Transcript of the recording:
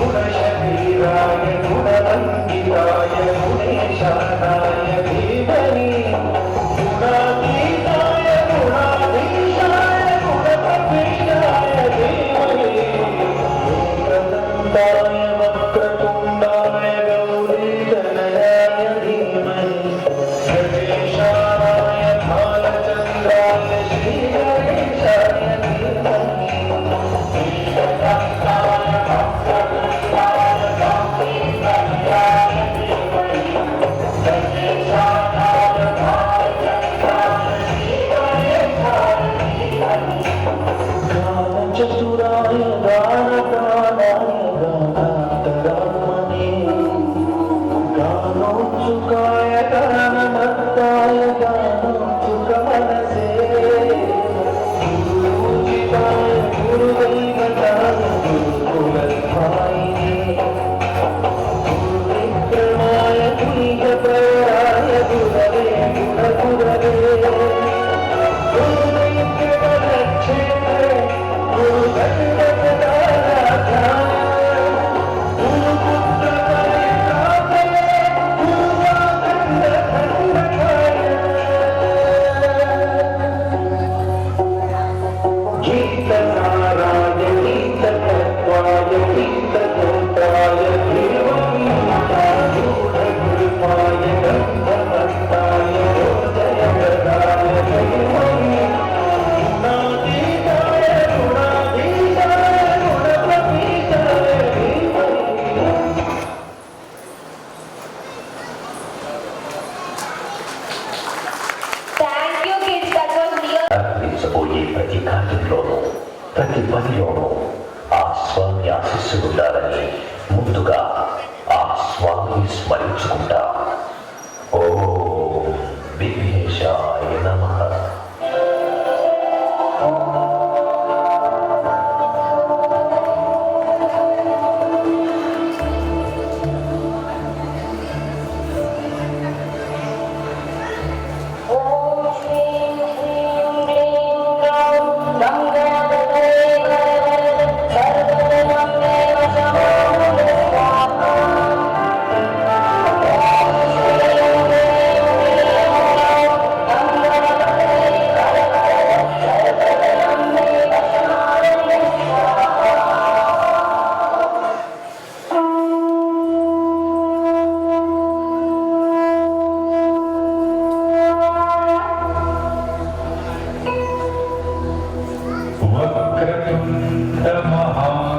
गुणशरीराय गुणवन्दिताय गुणेशानाय धीमहि गुणातीताय गुणाधीशाय गुणप्रविष्टाय धीमहि एकदन्ताय वक्रतुण्डाय गौरीतनयाय धीमहि गणेशानाय भालचन्द्राय श्रीगणेशाय धीमहि चतुराय गानप्राणाय गानान्तरात्मने गानोत्सुकाय गानमत्ताय गानोत्सुकमनसे गुरुपूजिताय गुरुदैवताय गुरुकुलधायिने गुरुविक्रमाय गुरुप्रवराय गुरवे गुणगुरवे అర్పించబోయే ప్రతి కార్యంలోనూ ప్రతి పనిలోనూ ఆ స్వామి ఆశీస్సులుండాలని ముందుగా ఆ స్వామిని స్మరించుకుంటా. ఓం విఘ్నేశాయ నమః. वक्रतुण्ड महा